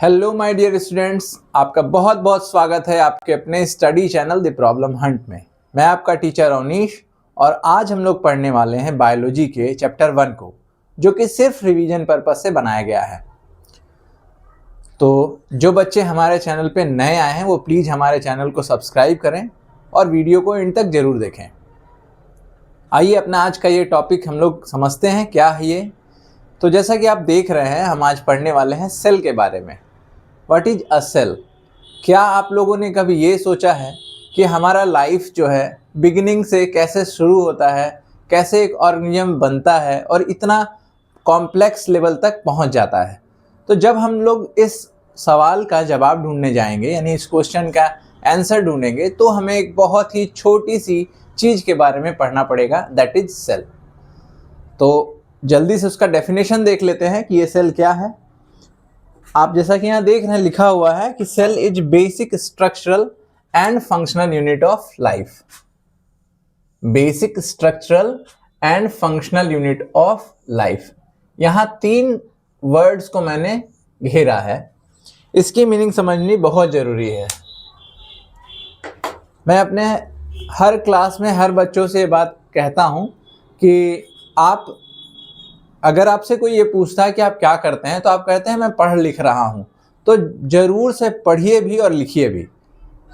Hello my dear students, आपका बहुत बहुत स्वागत है आपके अपने study channel the problem Hunt में। मैं आपका टीचर अवनीश और आज हम लोग पढ़ने वाले हैं बायोलॉजी के चैप्टर 1 को, जो कि सिर्फ रिवीजन पर्पस से बनाया गया है। तो जो बच्चे हमारे चैनल पे नए आए हैं वो प्लीज़ हमारे चैनल को सब्सक्राइब करें और वीडियो को एंड तक ज़रूर देखें। आइए अपना आज का ये टॉपिक हम लोग समझते हैं क्या है ये। तो जैसा कि आप देख रहे हैं, हम आज पढ़ने वाले हैं सेल के बारे में। What is a cell? क्या आप लोगों ने कभी ये सोचा है कि हमारा लाइफ जो है बिगिनिंग से कैसे शुरू होता है, कैसे एक ऑर्गेनिज्म बनता है और इतना कॉम्प्लेक्स लेवल तक पहुंच जाता है? तो जब हम लोग इस सवाल का जवाब ढूंढने जाएंगे, यानी इस क्वेश्चन का आंसर ढूंढेंगे, तो हमें एक बहुत ही छोटी सी चीज़ के बारे में पढ़ना पड़ेगा, दैट इज सेल। तो जल्दी से उसका डेफिनेशन देख लेते हैं कि ये सेल क्या है। आप जैसा कि यहाँ देख रहे हैं, लिखा हुआ है कि cell is basic structural and functional unit of life. Basic structural and functional unit of life, यहाँ 3 वर्ड्स को मैंने घेरा है। इसकी मीनिंग समझनी बहुत जरूरी है। मैं अपने हर क्लास में हर बच्चों से ये बात कहता हूँ कि आप अगर आपसे कोई ये पूछता है कि आप क्या करते हैं, तो आप कहते हैं मैं पढ़ लिख रहा हूँ। तो ज़रूर से पढ़िए भी और लिखिए भी।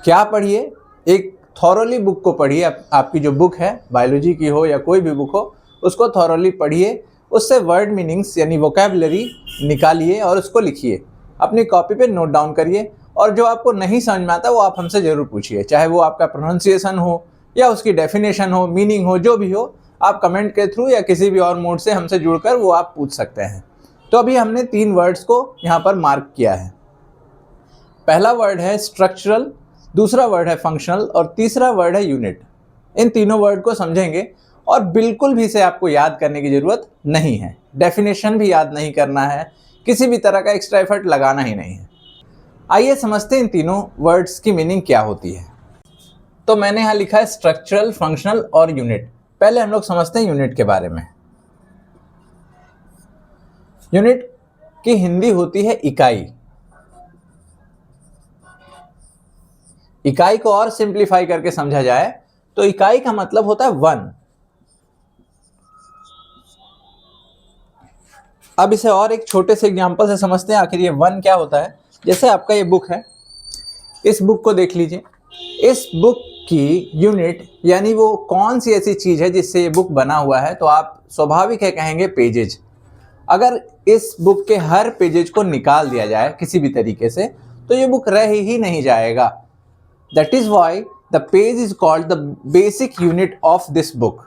क्या पढ़िए? एक थॉरोली बुक को पढ़िए। आपकी जो बुक है, बायोलॉजी की हो या कोई भी बुक हो, उसको थॉरोली पढ़िए। उससे वर्ड मीनिंग्स यानी वोकैबुलरी निकालिए और उसको लिखिए। अपनी कॉपी पे नोट डाउन करिए और जो आपको नहीं समझ में आता वो आप हमसे ज़रूर पूछिए, चाहे वो आपका प्रोनाउंसिएशन हो या उसकी डेफिनेशन हो, मीनिंग हो, जो भी हो। आप कमेंट के थ्रू या किसी भी और मोड से हमसे जुड़कर वो आप पूछ सकते हैं। तो अभी हमने 3 वर्ड्स को यहाँ पर मार्क किया है। पहला वर्ड है स्ट्रक्चरल, दूसरा वर्ड है फंक्शनल और तीसरा वर्ड है यूनिट। इन तीनों वर्ड को समझेंगे और बिल्कुल भी इसे आपको याद करने की ज़रूरत नहीं है। डेफिनेशन भी याद नहीं करना है, किसी भी तरह का एक्स्ट्रा एफर्ट लगाना ही नहीं है। आइए समझते हैं इन तीनों वर्ड्स की मीनिंग क्या होती है। तो मैंने यहाँ लिखा है स्ट्रक्चरल, फंक्शनल और यूनिट। पहले हम लोग समझते हैं यूनिट के बारे में। यूनिट की हिंदी होती है इकाई। इकाई को और सिंप्लीफाई करके समझा जाए तो इकाई का मतलब होता है 1। अब इसे और एक छोटे से एग्जांपल से समझते हैं आखिर ये 1 क्या होता है। जैसे आपका ये बुक है, इस बुक को देख लीजिए। इस बुक की यूनिट यानी वो कौन सी ऐसी चीज़ है जिससे ये बुक बना हुआ है, तो आप स्वाभाविक है कहेंगे पेजेज। अगर इस बुक के हर पेजेज को निकाल दिया जाए किसी भी तरीके से, तो ये बुक रह ही नहीं जाएगा। That is why the page is called the basic unit of this book.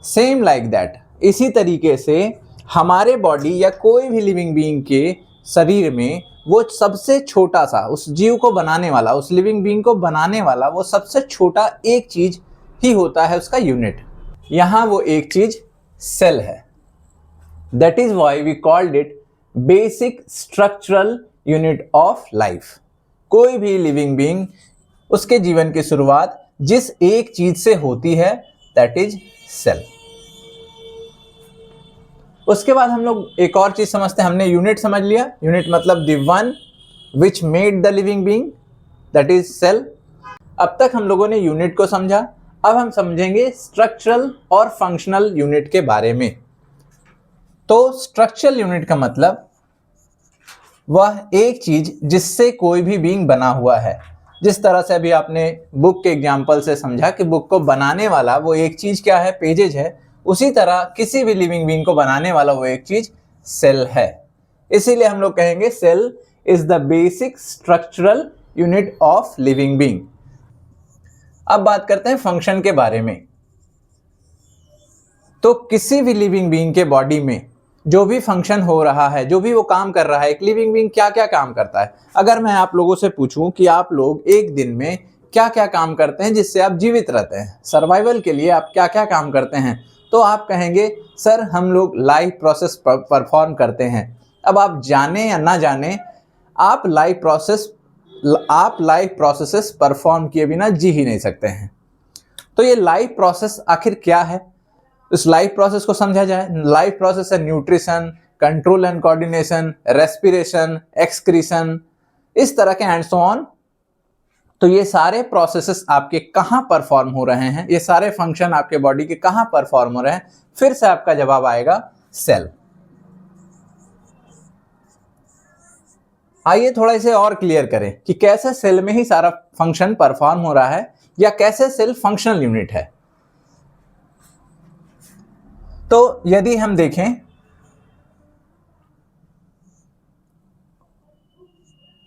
Same like that, इसी तरीके से हमारे बॉडी या कोई भी लिविंग बीइंग के शरीर में वो सबसे छोटा सा, उस जीव को बनाने वाला, उस लिविंग बीइंग को बनाने वाला वो सबसे छोटा एक चीज ही होता है उसका यूनिट। यहाँ वो एक चीज सेल है। That is why we called it basic structural unit of life. कोई भी लिविंग बीइंग, उसके जीवन की शुरुआत जिस एक चीज से होती है, दैट इज सेल। उसके बाद हम लोग एक और चीज समझते हैं। हमने यूनिट समझ लिया। यूनिट मतलब the one which made the living being, that is cell. अब तक हम लोगों ने यूनिट को समझा। अब हम समझेंगे स्ट्रक्चरल और फंक्शनल यूनिट के बारे में। तो स्ट्रक्चरल यूनिट का मतलब वह एक चीज जिससे कोई भी बीइंग बना हुआ है। जिस तरह से अभी आपने बुक के एग्जाम्पल से समझा कि बुक को बनाने वाला वो एक चीज क्या है, पेजेज है, उसी तरह किसी भी लिविंग बीइंग को बनाने वाला वो एक चीज सेल है। इसीलिए हम लोग कहेंगे cell is the basic structural unit of living being. अब बात करते हैं फंक्शन के बारे में। तो किसी भी लिविंग बीइंग के बॉडी में जो भी फंक्शन हो रहा है, जो भी वो काम कर रहा है, एक लिविंग बीइंग क्या क्या काम करता है। अगर मैं आप लोगों से पूछूं कि आप लोग एक दिन में क्या क्या काम करते हैं जिससे आप जीवित रहते हैं, सर्वाइवल के लिए आप क्या क्या काम करते हैं, तो आप कहेंगे सर हम लोग लाइफ प्रोसेस परफॉर्म करते हैं। अब आप जाने या ना जाने, आप लाइफ प्रोसेसेस परफॉर्म किए बिना जी ही नहीं सकते हैं। तो ये लाइफ प्रोसेस आखिर क्या है, इस लाइफ प्रोसेस को समझा जाए। लाइफ प्रोसेस है nutrition, control and coordination, respiration, excretion, इस तरह के एंड सो ऑन। तो ये सारे प्रोसेसेस आपके कहाँ परफॉर्म हो रहे हैं, ये सारे फंक्शन आपके बॉडी के कहाँ परफॉर्म हो रहे हैं, फिर से आपका जवाब आएगा सेल। आइए थोड़ा इसे और क्लियर करें कि कैसे सेल में ही सारा फंक्शन परफॉर्म हो रहा है या कैसे सेल फंक्शनल यूनिट है। तो यदि हम देखें,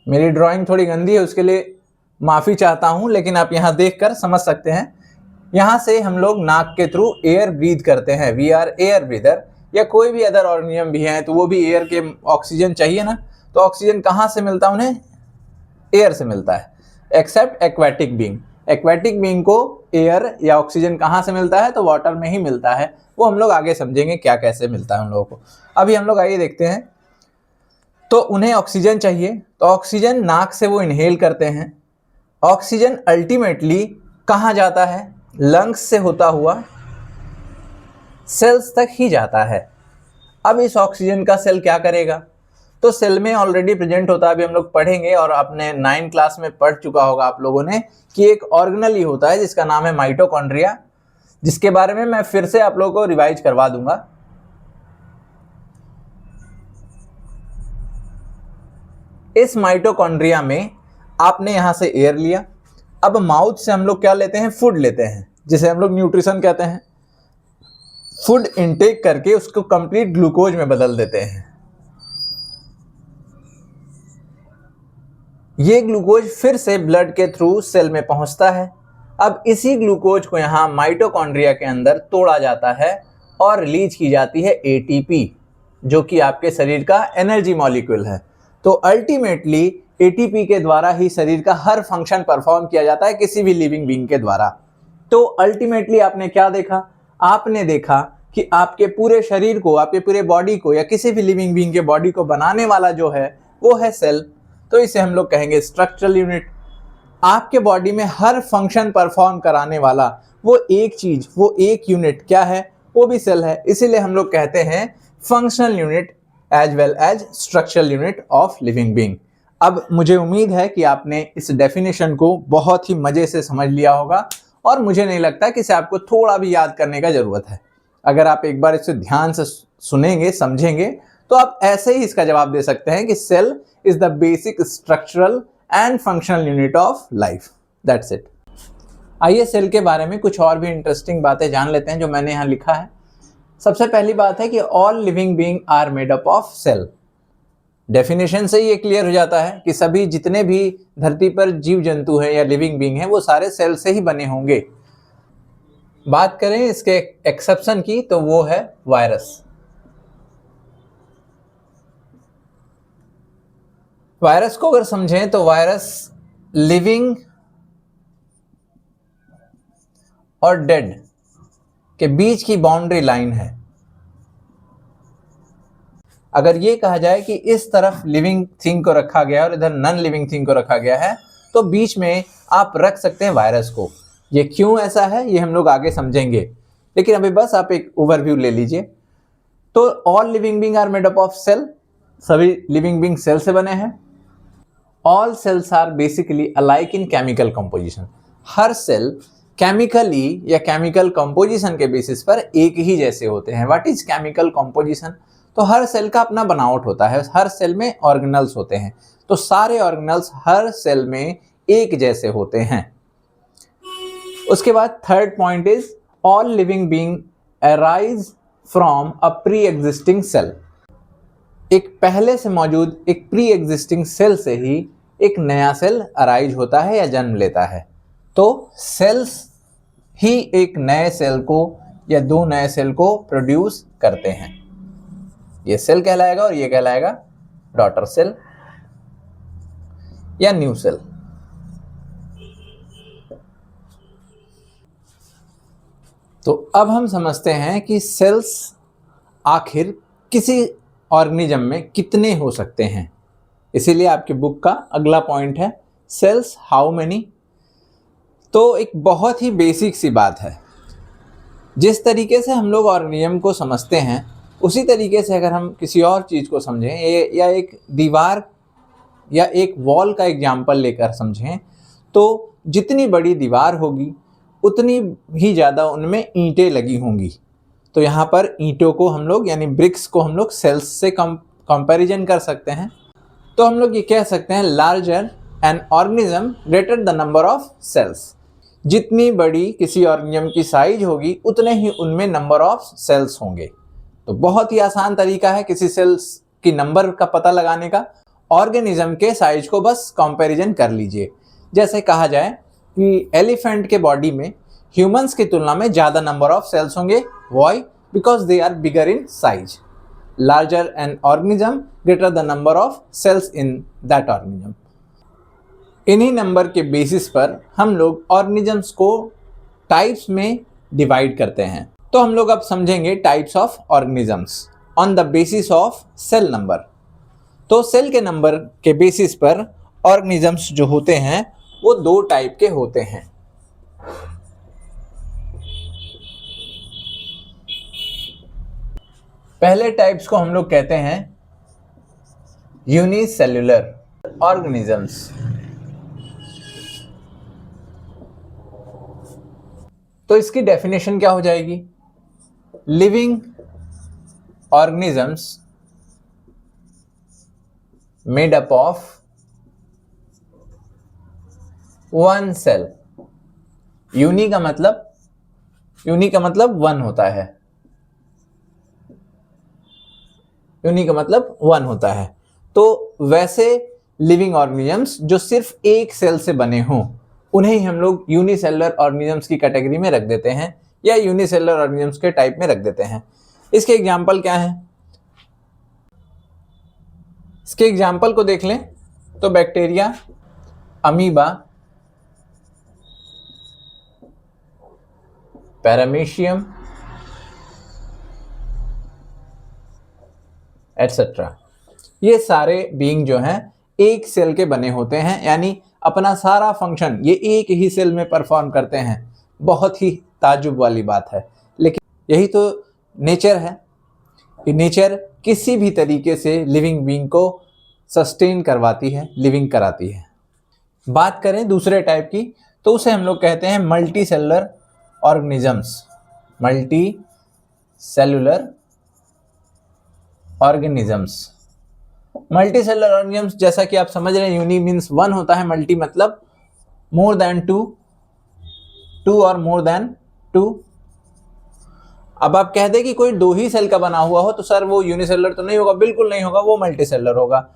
मेरी ड्राइंग थोड़ी गंदी है, उसके लिए माफी चाहता हूं, लेकिन आप यहां देखकर समझ सकते हैं। यहां से हम लोग नाक के थ्रू एयर ब्रीथ करते हैं, वी आर एयर ब्रीदर, या कोई भी अदर ऑर्गेनिज्म भी है तो वो भी एयर के ऑक्सीजन चाहिए ना, तो ऑक्सीजन कहां से मिलता है उन्हें? एयर से मिलता है, except aquatic being. Aquatic being को एयर या ऑक्सीजन कहां से मिलता है? तो वाटर में ही मिलता है। वो हम लोग आगे समझेंगे क्या कैसे मिलता है उन लोगों को। अभी हम लोग आइए देखते हैं। तो उन्हें ऑक्सीजन चाहिए, तो ऑक्सीजन नाक से वो इनहेल करते हैं। ऑक्सीजन अल्टीमेटली कहां जाता है? लंग्स से होता हुआ सेल्स तक ही जाता है। अब इस ऑक्सीजन का सेल क्या करेगा? तो सेल में ऑलरेडी प्रेजेंट होता है, अभी हम लोग पढ़ेंगे, और आपने 9 क्लास में पढ़ चुका होगा आप लोगों ने कि एक ऑर्गेनल ही होता है जिसका नाम है माइटोकॉन्ड्रिया, जिसके बारे में मैं फिर से आप लोगों को रिवाइज करवा दूंगा। इस माइटोकॉन्ड्रिया में आपने यहां से एयर लिया, अब माउथ से हम लोग क्या लेते हैं? फूड लेते हैं, जिसे हम लोग न्यूट्रिशन कहते हैं। फूड इनटेक करके उसको कंप्लीट ग्लूकोज में बदल देते हैं। ये ग्लूकोज फिर से ब्लड के थ्रू सेल में पहुंचता है। अब इसी ग्लूकोज को यहां माइटोकॉन्ड्रिया के अंदर तोड़ा जाता है और रिलीज की जाती है एटीपी, जो कि आपके शरीर का एनर्जी मॉलिक्यूल है। तो अल्टीमेटली एटीपी के द्वारा ही शरीर का हर फंक्शन परफॉर्म किया जाता है किसी भी लिविंग बीइंग के द्वारा। तो अल्टीमेटली आपने क्या देखा? आपने देखा कि आपके पूरे शरीर को, आपके पूरे बॉडी को, या किसी भी लिविंग बीइंग के बॉडी को बनाने वाला जो है वो है सेल। तो इसे हम लोग कहेंगे स्ट्रक्चरल यूनिट। आपके बॉडी में हर फंक्शन परफॉर्म कराने वाला वो एक चीज, वो एक यूनिट क्या है? वो भी सेल है। इसीलिए हम लोग कहते हैं functional unit as well as structural unit of living being. अब मुझे उम्मीद है कि आपने इस डेफिनेशन को बहुत ही मजे से समझ लिया होगा, और मुझे नहीं लगता कि इसे आपको थोड़ा भी याद करने का जरूरत है। अगर आप एक बार इसे ध्यान से सुनेंगे, समझेंगे, तो आप ऐसे ही इसका जवाब दे सकते हैं कि cell is the basic structural and functional unit of life. That's it. आइए सेल के बारे में कुछ और भी इंटरेस्टिंग बातें जान लेते हैं जो मैंने यहाँ लिखा है। सबसे पहली बात है कि all living being are made up of cell. Definition से ये क्लियर हो जाता है कि सभी जितने भी धरती पर जीव जंतु हैं या लिविंग बीइंग हैं वो सारे सेल से ही बने होंगे। बात करें इसके एक्सेप्शन की तो वो है वायरस। वायरस को अगर समझें तो वायरस लिविंग और डेड के बीच की बाउंड्री लाइन है। अगर ये कहा जाए कि इस तरफ लिविंग थिंग को रखा गया है और इधर नॉन लिविंग थिंग को रखा गया है, तो बीच में आप रख सकते हैं वायरस को। ये क्यों ऐसा है ये हम लोग आगे समझेंगे, लेकिन अभी बस आप एक ओवरव्यू ले लीजिए। तो all living being are made up of cell. सभी लिविंग बीइंग सेल से बने हैं। All cells are basically alike in chemical composition. हर सेल केमिकली या केमिकल कंपोजिशन के बेसिस पर एक ही जैसे होते हैं। What is chemical composition? तो हर सेल का अपना बनावट होता है, हर सेल में ऑर्गेनल्स होते हैं, तो सारे ऑर्गेनल्स हर सेल में एक जैसे होते हैं। उसके बाद third point is all living being arise from a pre existing cell. एक पहले से मौजूद एक प्री एग्जिस्टिंग सेल से ही एक नया सेल अराइज होता है या जन्म लेता है। तो सेल्स ही एक नए सेल को या दो नए सेल को प्रोड्यूस करते हैं। ये सेल कहलाएगा और ये कहलाएगा डॉटर सेल या न्यू सेल। तो अब हम समझते हैं कि सेल्स आखिर किसी ऑर्गेनिज्म में कितने हो सकते हैं। इसीलिए आपकी बुक का अगला पॉइंट है सेल्स हाउ मेनी। तो एक बहुत ही बेसिक सी बात है, जिस तरीके से हम लोग ऑर्गेनिज्म को समझते हैं उसी तरीके से अगर हम किसी और चीज़ को समझें या एक दीवार या एक वॉल का एग्जाम्पल लेकर समझें, तो जितनी बड़ी दीवार होगी उतनी ही ज़्यादा उनमें ईंटें लगी होंगी। तो यहाँ पर ईंटों को हम लोग यानी ब्रिक्स को हम लोग सेल्स से कंपैरिजन कर सकते हैं। तो हम लोग ये कह सकते हैं larger an organism greater the number of cells. जितनी बड़ी किसी ऑर्गेनिज्म की साइज होगी उतने ही उनमें नंबर ऑफ सेल्स होंगे। तो बहुत ही आसान तरीका है किसी सेल्स की नंबर का पता लगाने का। ऑर्गेनिज्म के साइज को बस कंपैरिजन कर लीजिए। जैसे कहा जाए कि एलिफेंट के बॉडी में ह्यूमंस की तुलना में ज़्यादा नंबर ऑफ सेल्स होंगे। Why? Because they are bigger in size. Larger an organism greater the number of cells in that organism. इन्हीं नंबर के बेसिस पर हम लोग ऑर्गेनिजम्स को टाइप्स में डिवाइड करते हैं। तो हम लोग अब समझेंगे types of organisms on the basis of cell number. तो सेल के नंबर के बेसिस पर ऑर्गेनिजम्स जो होते हैं वो दो टाइप के होते हैं। पहले टाइप्स को हम लोग कहते हैं यूनिसेल्युलर ऑर्गेनिजम्स। तो इसकी डेफिनेशन क्या हो जाएगी? Living organisms made up of one cell. Uni का मतलब वन होता है। यूनि का मतलब वन होता है। तो वैसे लिविंग ऑर्गेनिजम्स जो सिर्फ एक सेल से बने हों उन्हें हम लोग यूनिसेलुलर ऑर्गेनिजम्स की कैटेगरी में रख देते हैं या यूनिसेलुलर ऑर्गेनिजम्स के टाइप में रख देते हैं। इसके एग्जाम्पल क्या हैं? इसके एग्जाम्पल को देख लें तो बैक्टीरिया, अमीबा, पैरामीशियम एटसेट्रा। ये सारे बीइंग जो हैं एक सेल के बने होते हैं, यानी अपना सारा फंक्शन ये एक ही सेल में परफॉर्म करते हैं। बहुत ही ताज्जुब वाली बात है, लेकिन यही तो नेचर है कि नेचर किसी भी तरीके से लिविंग बीइंग को सस्टेन करवाती है, लिविंग कराती है। बात करें दूसरे टाइप की तो उसे हम लोग कहते हैं multi cellular organisms. Multi cellular organisms. Multi cellular organisms जैसा कि आप समझ रहे हैं, यूनि मीन्स वन होता है, मल्टी मतलब मोर देन टू, टू और मोर देन टू। अब आप कह दें कि कोई दो ही सेल का बना हुआ हो तो सर वो यूनिसेलुलर तो नहीं होगा। बिल्कुल नहीं होगा, वो मल्टी सेलुलर होगा।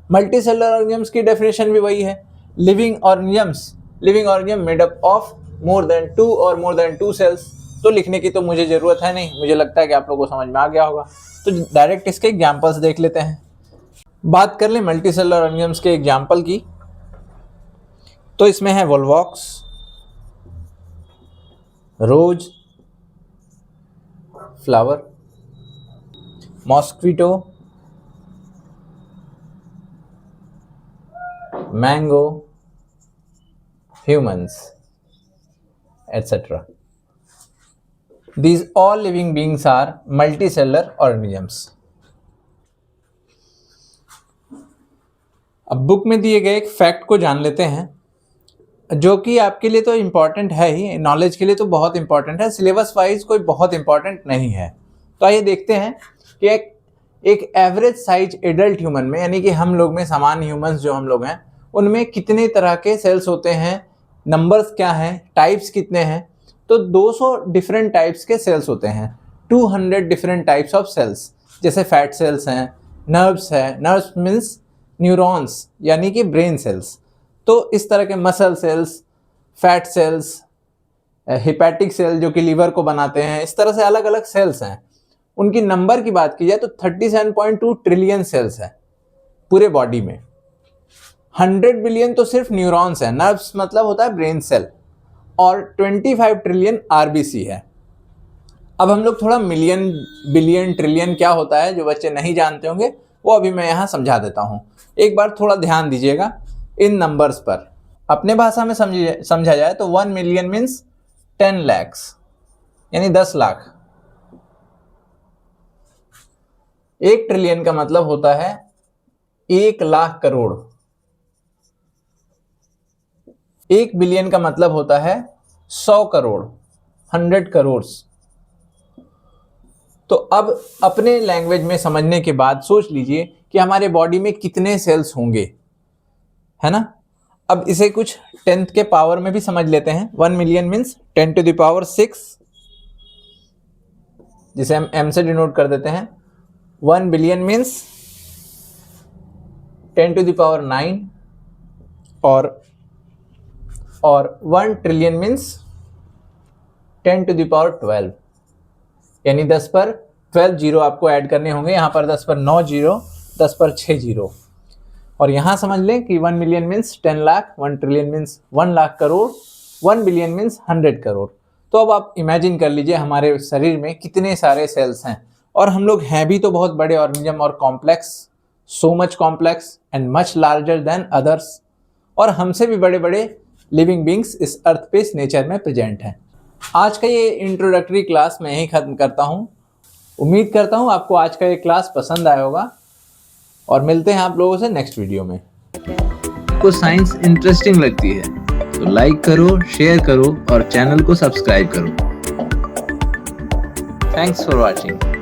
मल्टी सेलुलर ऑर्गेनिजम्स की डेफिनेशन भी वही है, living organism made up of more than two और मोर देन टू सेल्स। तो लिखने की तो मुझे जरूरत है नहीं, मुझे लगता है कि आप लोगों को समझ में आ गया होगा। तो डायरेक्ट इसके एग्जाम्पल्स देख लेते हैं। बात कर लें मल्टी सेलुलर ऑर्गेनिजम्स के एग्जाम्पल की तो इसमें है volvox, rose flower, mosquito, mango, humans etc. These all living beings are multicellular organisms. अब बुक में दिए गए एक फैक्ट को जान लेते हैं जो कि आपके लिए तो इम्पॉर्टेंट है ही, नॉलेज के लिए तो बहुत इम्पॉर्टेंट है, सिलेबस वाइज कोई बहुत इम्पॉर्टेंट नहीं है। तो आइए देखते हैं कि एक एवरेज साइज एडल्ट ह्यूमन में, यानी कि हम लोग में, सामान्य ह्यूमंस जो हम लोग हैं, उनमें कितने तरह के सेल्स होते हैं, नंबर्स क्या हैं, टाइप्स कितने हैं। तो 200 डिफरेंट टाइप्स के सेल्स होते हैं, 200 डिफरेंट टाइप्स ऑफ सेल्स। जैसे फैट सेल्स हैं, नर्व्स है, नर्व्स मीन्स न्यूरॉन्स यानी कि ब्रेन सेल्स। तो इस तरह के muscle cells, fat cells, hepatic cell जो कि लीवर को बनाते हैं, इस तरह से अलग अलग सेल्स हैं। उनकी नंबर की बात की जाए तो 37.2 ट्रिलियन सेल्स है पूरे बॉडी में। 100 बिलियन तो सिर्फ न्यूरॉन्स हैं, नर्व्स मतलब होता है ब्रेन सेल, और 25 ट्रिलियन आरबीसी है। अब हम लोग थोड़ा मिलियन, बिलियन, ट्रिलियन क्या होता है जो बच्चे नहीं जानते होंगे वो अभी मैं यहाँ समझा देता हूँ। एक बार थोड़ा ध्यान दीजिएगा इन नंबर्स पर। अपने भाषा में समझा जाए तो 1 मिलियन मीन्स 10 lakhs यानी 10 लाख। 1 ट्रिलियन का मतलब होता है 1 लाख करोड़। 1 बिलियन का मतलब होता है 100 करोड़, 100 करोड़। तो अब अपने लैंग्वेज में समझने के बाद सोच लीजिए कि हमारे बॉडी में कितने सेल्स होंगे, है ना। अब इसे कुछ 10th के पावर में भी समझ लेते हैं। 1 million means 10 to the power 6, जिसे हम m से डिनोट कर देते हैं। 1 billion means 10 to the power 9, और 1 trillion means 10 to the power 12, यानी 10 पर 12 जीरो आपको ऐड करने होंगे। यहाँ पर 10 पर 9 जीरो, 10 पर 6 जीरो। और यहाँ समझ लें कि 1 million means 10 lakh, 1 trillion means 1 lakh crore, 1 billion means 100 crore. तो अब आप इमेजिन कर लीजिए हमारे शरीर में कितने सारे सेल्स हैं, और हम लोग हैं भी तो बहुत बड़े ऑर्गेनिज्म और complex, so much complex and much larger than others. और हमसे भी बड़े बड़े लिविंग बींग्स इस अर्थ पे, इस नेचर में प्रेजेंट हैं। आज का ये इंट्रोडक्टरी क्लास मैं यहीं ख़त्म करता हूँ। उम्मीद करता हूँ आपको आज का ये क्लास पसंद आया होगा, और मिलते हैं आप लोगों से नेक्स्ट वीडियो में। आपको साइंस इंटरेस्टिंग लगती है तो लाइक करो, शेयर करो और चैनल को सब्सक्राइब करो। Thanks for watching.